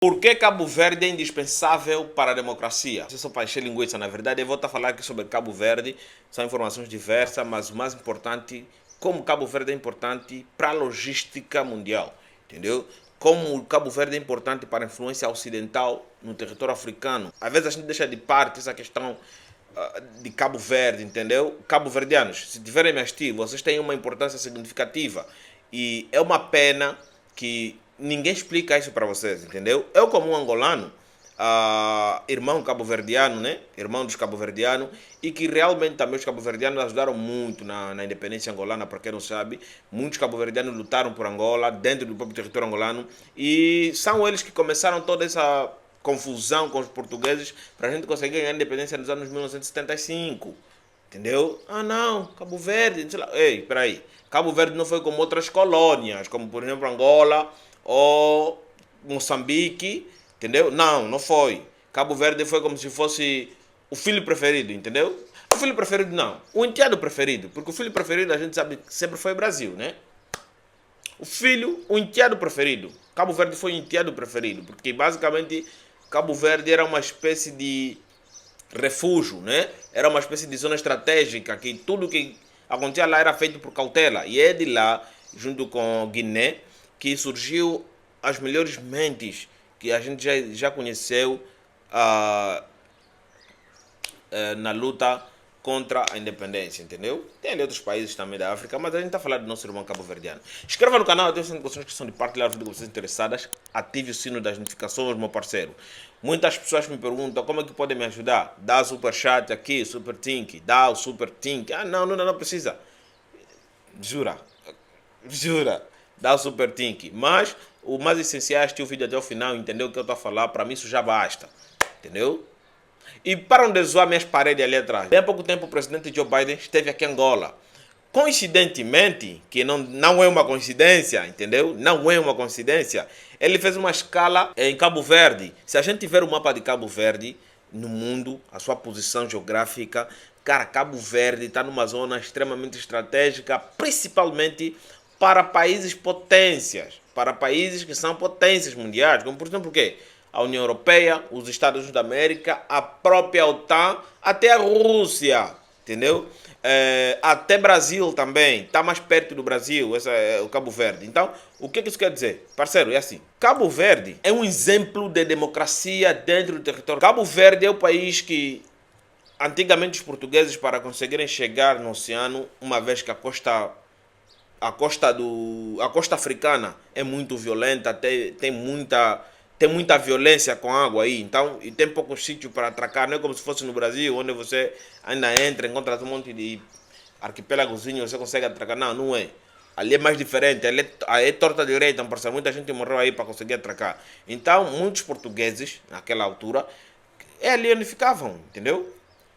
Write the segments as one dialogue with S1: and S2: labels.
S1: Por que Cabo Verde é indispensável para a democracia? Isso é só para encher linguiça, na verdade. Eu vou estar a falar aqui sobre Cabo Verde. São informações diversas, mas o mais importante, como Cabo Verde é importante para a logística mundial. Entendeu? Como o Cabo Verde é importante para a influência ocidental no território africano. Às vezes a gente deixa de parte essa questão de Cabo Verde, entendeu? Cabo-verdianos, se tiverem me assistir, vocês têm uma importância significativa. E é uma pena que ninguém explica isso para vocês, entendeu? Eu, como um angolano, irmão cabo-verdiano, né? Irmão dos cabo-verdianos, e que realmente também os cabo-verdianos ajudaram muito na independência angolana, para quem não sabe. Muitos cabo-verdianos lutaram por Angola, dentro do próprio território angolano, e são eles que começaram toda essa confusão com os portugueses para a gente conseguir ganhar a independência nos anos 1975. Entendeu? Ah, não, Cabo Verde, sei lá. Ei, peraí. Cabo Verde não foi como outras colônias, como por exemplo Angola ou Moçambique, entendeu? Não, não foi. Cabo Verde foi como se fosse o filho preferido, entendeu? O filho preferido não, o enteado preferido, porque o filho preferido a gente sabe que sempre foi Brasil, né? O filho, o enteado preferido. Cabo Verde foi o enteado preferido, porque basicamente Cabo Verde era uma espécie de refúgio, né? Era uma espécie de zona estratégica que tudo que acontecia lá era feito por cautela. E é de lá, junto com Guiné, que surgiu as melhores mentes que a gente já conheceu uh, na luta contra a independência, entendeu? Tem ali outros países também da África, mas a gente está falando do nosso irmão cabo-verdiano. Inscreva no canal, ative as notificações que são de partilhar os vídeos com vocês interessadas. Ative o sino das notificações, meu parceiro. Muitas pessoas me perguntam como é que podem me ajudar. Dá super chat aqui, super tink, dá o super tink. Ah, não precisa. Jura, jura. Dá o super tink. Mas o mais essencial é assistir o vídeo até o final, entender o que eu estou a falar. Para mim isso já basta, entendeu? E param de zoar minhas paredes ali atrás. Bem há pouco tempo o presidente Joe Biden esteve aqui em Angola. Coincidentemente, que não é uma coincidência, entendeu? Não é uma coincidência. Ele fez uma escala em Cabo Verde. Se a gente tiver o mapa de Cabo Verde no mundo, a sua posição geográfica, cara, Cabo Verde está numa zona extremamente estratégica, principalmente para países potências, para países que são potências mundiais, como por exemplo o quê? A União Europeia, os Estados Unidos da América, a própria OTAN, até a Rússia, entendeu? Até Brasil também, está mais perto do Brasil, esse é o Cabo Verde. Então, o que isso quer dizer? Parceiro, é assim, Cabo Verde é um exemplo de democracia dentro do território. Cabo Verde é o país que, antigamente os portugueses, para conseguirem chegar no oceano, uma vez que a costa africana é muito violenta, tem muita violência com água aí, então, e tem poucos sítios para atracar, não é como se fosse no Brasil, onde você ainda entra, encontra um monte de arquipélagozinho, você consegue atracar. Não, não é. Ali é mais diferente, ali é torta direita, parceiro. Muita gente morreu aí para conseguir atracar. Então, muitos portugueses, naquela altura, é ali onde ficavam, entendeu?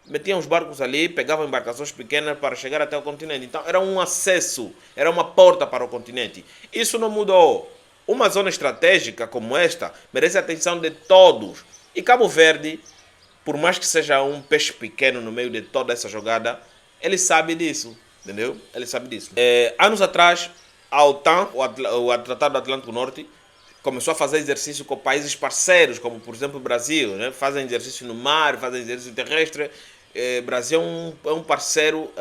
S1: Metiam os barcos ali, pegavam embarcações pequenas para chegar até o continente. Então, era um acesso, era uma porta para o continente. Isso não mudou. Uma zona estratégica como esta merece a atenção de todos. E Cabo Verde, por mais que seja um peixe pequeno no meio de toda essa jogada, ele sabe disso, entendeu? Ele sabe disso. Anos atrás, a OTAN, o Tratado do Atlântico Norte, começou a fazer exercício com países parceiros, como por exemplo o Brasil, né? Fazem exercício no mar, fazem exercício terrestre. O Brasil é um parceiro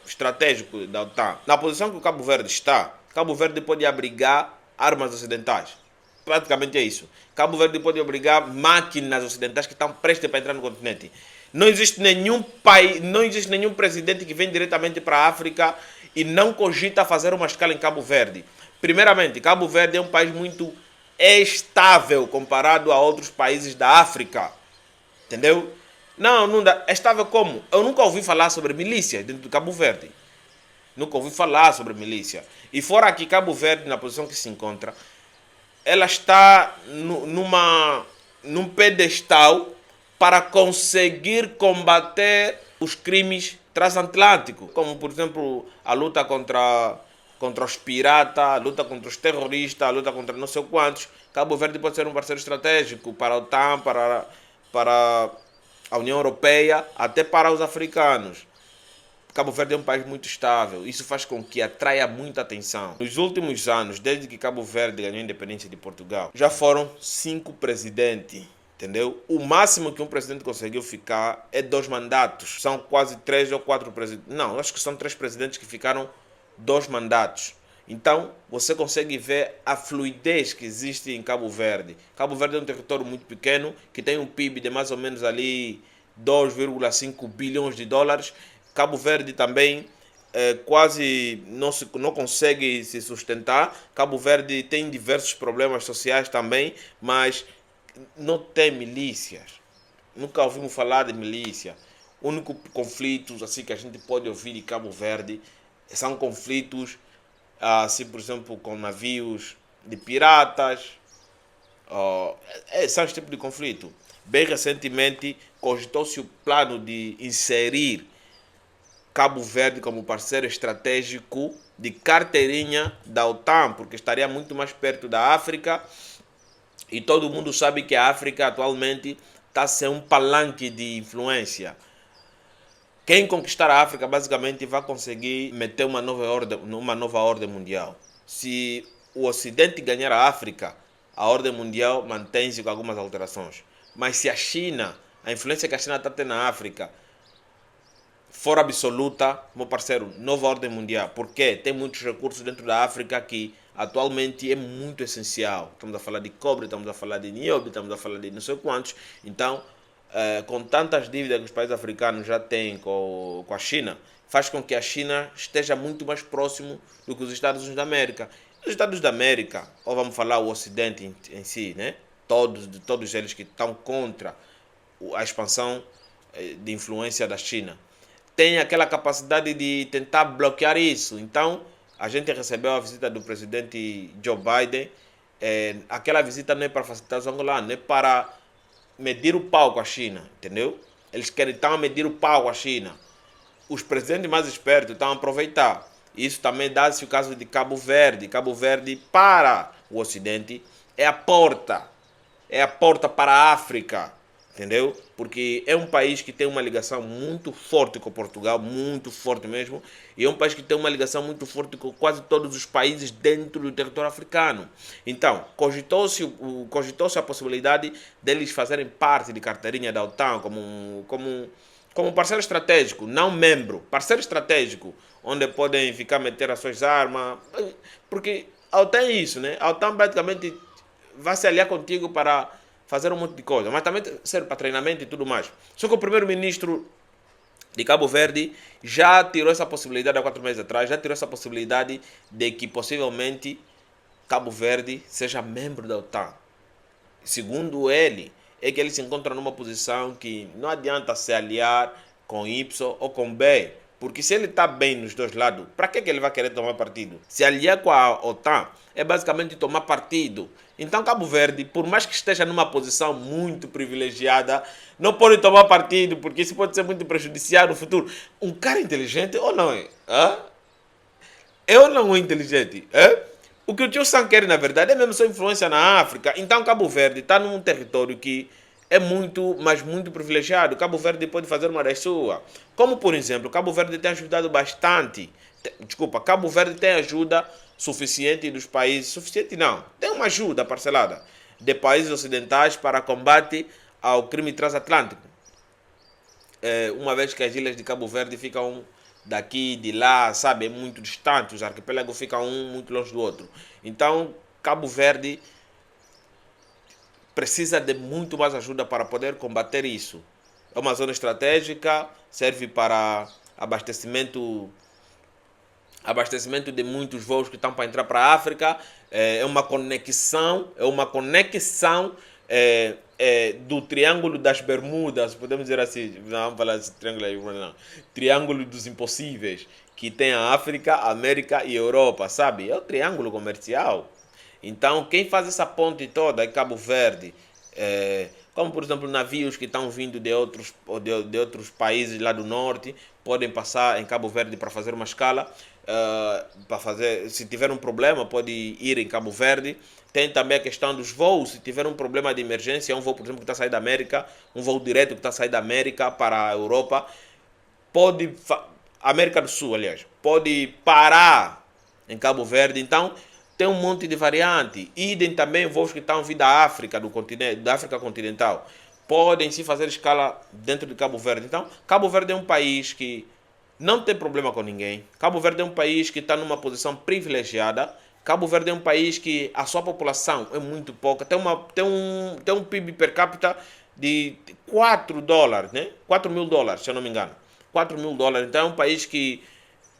S1: estratégico da OTAN. Na posição que o Cabo Verde está, Cabo Verde pode abrigar armas ocidentais. Praticamente é isso. Cabo Verde pode abrigar máquinas ocidentais que estão prestes para entrar no continente. Não existe nenhum país, não existe nenhum presidente que vem diretamente para a África e não cogita fazer uma escala em Cabo Verde. Primeiramente, Cabo Verde é um país muito estável comparado a outros países da África. Entendeu? Não dá. Estável como? Eu nunca ouvi falar sobre milícias dentro do Cabo Verde. Nunca ouvi falar sobre milícia. E fora aqui, Cabo Verde, na posição que se encontra, ela está num pedestal para conseguir combater os crimes transatlânticos, como por exemplo a luta contra os piratas, a luta contra os terroristas, a luta contra não sei quantos. Cabo Verde pode ser um parceiro estratégico para a OTAN, para a União Europeia, até para os africanos. Cabo Verde é um país muito estável, isso faz com que atraia muita atenção. Nos últimos anos, desde que Cabo Verde ganhou a independência de Portugal, já foram 5 presidentes. Entendeu? O máximo que um presidente conseguiu ficar é 2 mandatos. São quase 3 ou 4 presidentes. Não, acho que são 3 presidentes que ficaram 2 mandatos. Então, você consegue ver a fluidez que existe em Cabo Verde. Cabo Verde é um território muito pequeno, que tem um PIB de mais ou menos ali 2,5 bilhões de dólares. Cabo Verde também quase não consegue se sustentar. Cabo Verde tem diversos problemas sociais também, mas não tem milícias. Nunca ouvimos falar de milícia. O único conflitos assim que a gente pode ouvir em Cabo Verde são conflitos, assim, por exemplo, com navios de piratas. São esse tipo de conflito. Bem recentemente, cogitou-se o plano de inserir Cabo Verde como parceiro estratégico de carteirinha da OTAN, porque estaria muito mais perto da África. E todo mundo sabe que a África atualmente está a ser um palanque de influência. Quem conquistar a África basicamente vai conseguir meter uma nova ordem mundial. Se o Ocidente ganhar a África, a ordem mundial mantém-se com algumas alterações. Mas se a China, a influência que a China está tendo na África, for absoluta, meu parceiro, nova ordem mundial. Porque tem muitos recursos dentro da África que atualmente é muito essencial. Estamos a falar de cobre, estamos a falar de nióbio, estamos a falar de não sei quantos. Então, com tantas dívidas que os países africanos já têm com a China, faz com que a China esteja muito mais próximo do que os Estados Unidos da América. Os Estados da América, ou vamos falar o Ocidente em si, né? Todos eles que estão contra a expansão de influência da China, tem aquela capacidade de tentar bloquear isso. Então, a gente recebeu a visita do presidente Joe Biden. Aquela visita não é para facilitar os angolanos, é para medir o pau com a China, entendeu? Eles estão a medir o pau com a China. Os presidentes mais espertos estão a aproveitar. Isso também dá-se o caso de Cabo Verde. Cabo Verde, para o Ocidente, é a porta para a África. Entendeu? Porque é um país que tem uma ligação muito forte com Portugal, muito forte mesmo, e é um país que tem uma ligação muito forte com quase todos os países dentro do território africano. Então, cogitou-se a possibilidade deles fazerem parte de carteirinha da OTAN como parceiro estratégico, não membro, parceiro estratégico, onde podem ficar meter as suas armas, porque a OTAN é isso, né? A OTAN praticamente vai se aliar contigo para fazer um monte de coisa, mas também serve para treinamento e tudo mais. Só que o primeiro-ministro de Cabo Verde já tirou essa possibilidade há 4 meses atrás, já tirou essa possibilidade de que possivelmente Cabo Verde seja membro da OTAN. Segundo ele, é que ele se encontra numa posição que não adianta se aliar com Y ou com B, porque se ele está bem nos dois lados, para que ele vai querer tomar partido? Se aliar com a OTAN é basicamente tomar partido. Então Cabo Verde, por mais que esteja numa posição muito privilegiada, não pode tomar partido, porque isso pode ser muito prejudicial no futuro. Um cara inteligente ou não é? É ou não é inteligente? O que o tio Sam quer, na verdade, é mesmo sua influência na África. Então Cabo Verde está num território que é muito, mas muito privilegiado. Cabo Verde pode fazer uma das suas. Como, por exemplo, Cabo Verde tem ajudado bastante. Cabo Verde tem ajuda suficiente dos países. Suficiente não. Tem uma ajuda parcelada de países ocidentais para combate ao crime transatlântico. Uma vez que as ilhas de Cabo Verde ficam daqui, de lá, sabe, muito distantes. Os arquipélagos ficam um muito longe do outro. Então, Cabo Verde precisa de muito mais ajuda para poder combater isso. É uma zona estratégica, serve para abastecimento de muitos voos que estão para entrar para a África. É uma conexão do Triângulo das Bermudas, podemos dizer assim, não vamos falar desse triângulo aí, não. Triângulo dos Impossíveis, que tem a África, a América e a Europa, sabe? É o triângulo comercial. Então, quem faz essa ponte toda é Cabo Verde. Como, por exemplo, navios que estão vindo de outros países lá do norte, podem passar em Cabo Verde para fazer uma escala. Se tiver um problema, pode ir em Cabo Verde. Tem também a questão dos voos. Se tiver um problema de emergência, um voo, por exemplo, que está a sair da América, um voo direto que está a sair da América para a Europa, América do Sul, aliás, pode parar em Cabo Verde. Então, tem um monte de variante. Idem também voos que estão vindo da África, do continente, da África continental. Podem se fazer escala dentro de Cabo Verde. Então, Cabo Verde é um país que não tem problema com ninguém. Cabo Verde é um país que está numa posição privilegiada. Cabo Verde é um país que a sua população é muito pouca. Tem um PIB per capita de 4 dólares, né? 4 mil dólares, se eu não me engano. 4 mil dólares. Então é um país que,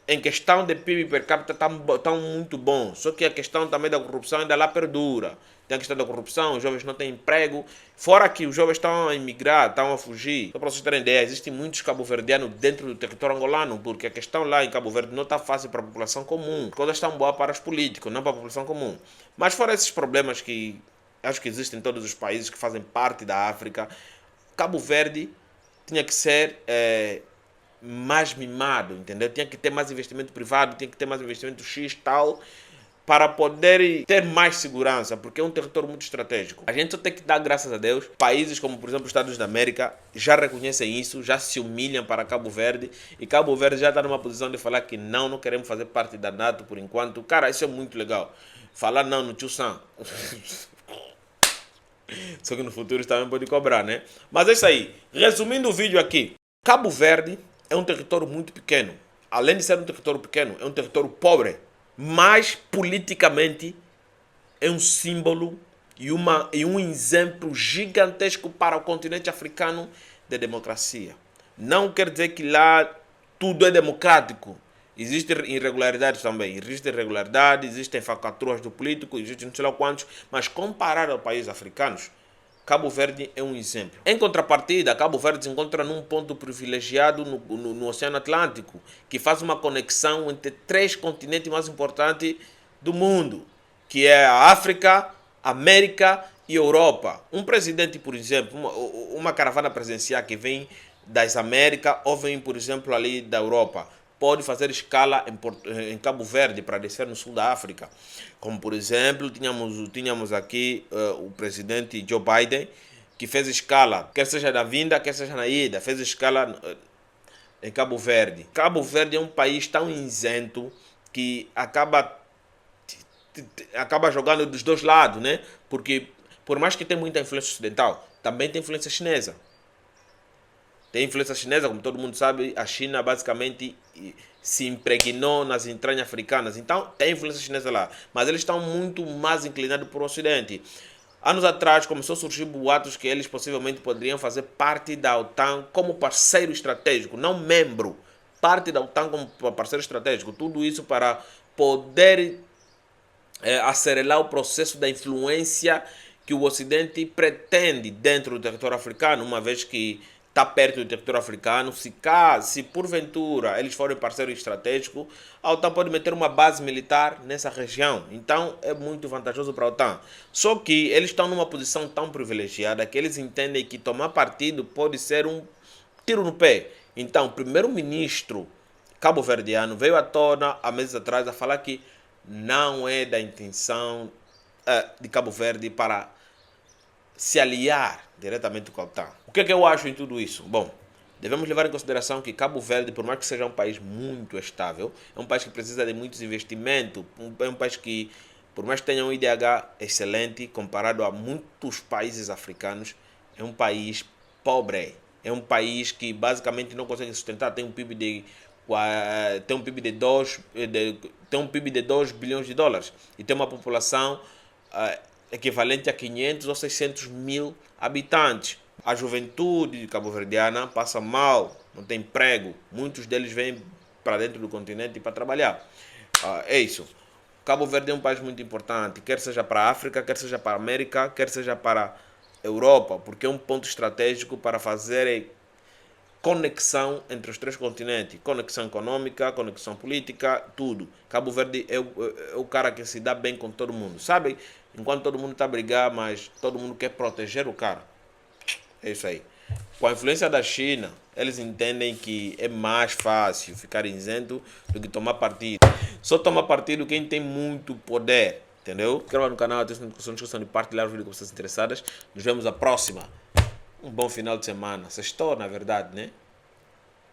S1: em questão de PIB per capita, está muito bom. Só que a questão também da corrupção ainda lá perdura. Tem a questão da corrupção, os jovens não têm emprego. Fora que os jovens estão a emigrar, estão a fugir. Só para vocês terem ideia, existem muitos cabo-verdianos dentro do território angolano, porque a questão lá em Cabo Verde não está fácil para a população comum. As coisas estão boas para os políticos, não para a população comum. Mas fora esses problemas que acho que existem em todos os países que fazem parte da África, Cabo Verde tinha que ser mais mimado, entendeu? Tinha que ter mais investimento privado, tinha que ter mais investimento X tal, para poder ter mais segurança, porque é um território muito estratégico. A gente só tem que dar graças a Deus. Países como, por exemplo, os Estados Unidos da América já reconhecem isso, já se humilham para Cabo Verde, e Cabo Verde já está numa posição de falar que não queremos fazer parte da NATO por enquanto. Cara, isso é muito legal. Falar não no Tio Sam. Só que no futuro também pode cobrar, né? Mas é isso aí. Resumindo o vídeo aqui, Cabo Verde é um território muito pequeno. Além de ser um território pequeno, é um território pobre. Mas politicamente é um símbolo e um exemplo gigantesco para o continente africano de democracia. Não quer dizer que lá tudo é democrático. Existem irregularidades também. Existem irregularidades, existem falcatruas do político, existem não sei lá quantos, mas comparado aos países africanos, Cabo Verde é um exemplo. Em contrapartida, Cabo Verde se encontra num ponto privilegiado no Oceano Atlântico, que faz uma conexão entre 3 continentes mais importantes do mundo, que é a África, América e Europa. Um presidente, por exemplo, uma caravana presidencial que vem das Américas ou vem, por exemplo, ali da Europa, pode fazer escala em Cabo Verde para descer no sul da África. Como, por exemplo, tínhamos aqui o presidente Joe Biden, que fez escala, quer seja na vinda, quer seja na ida, fez escala em Cabo Verde. Cabo Verde é um país tão isento que acaba jogando dos dois lados, né? Porque, por mais que tenha muita influência ocidental, também tem influência chinesa. Tem influência chinesa, como todo mundo sabe, a China basicamente se impregnou nas entranhas africanas. Então, tem influência chinesa lá. Mas eles estão muito mais inclinados para o Ocidente. Anos atrás, começou a surgir boatos que eles possivelmente poderiam fazer parte da OTAN como parceiro estratégico, não membro. Parte da OTAN como parceiro estratégico. Tudo isso para poder acelerar o processo da influência que o Ocidente pretende dentro do território africano, uma vez que está perto do território africano. Se porventura eles forem parceiro estratégico, a OTAN pode meter uma base militar nessa região. Então é muito vantajoso para a OTAN. Só que eles estão numa posição tão privilegiada que eles entendem que tomar partido pode ser um tiro no pé. Então o primeiro-ministro cabo-verdiano veio à tona há meses atrás a falar que não é da intenção de Cabo Verde para se aliar diretamente com a OTAN. O que é que eu acho em tudo isso? Bom, devemos levar em consideração que Cabo Verde, por mais que seja um país muito estável, é um país que precisa de muitos investimentos, é um país que, por mais que tenha um IDH excelente, comparado a muitos países africanos, é um país pobre. É um país que basicamente não consegue sustentar, tem um PIB de 2 bilhões de dólares e tem uma população equivalente a 500 ou 600 mil habitantes. A juventude cabo-verdiana passa mal, não tem emprego. Muitos deles vêm para dentro do continente para trabalhar. É isso. Cabo Verde é um país muito importante, quer seja para a África, quer seja para a América, quer seja para a Europa, porque é um ponto estratégico para fazer conexão entre os 3 continentes. Conexão econômica, conexão política, tudo. Cabo Verde é o cara que se dá bem com todo mundo, sabe? Enquanto todo mundo está a brigar, mas todo mundo quer proteger o cara. É isso aí. Com a influência da China, eles entendem que é mais fácil ficar isento do que tomar partido. Só toma partido quem tem muito poder, entendeu? Inscreva no canal, atenção discussões que são de partilhar o vídeo com vocês interessadas. Nos vemos a próxima. Um bom final de semana. Sextou, na verdade, né?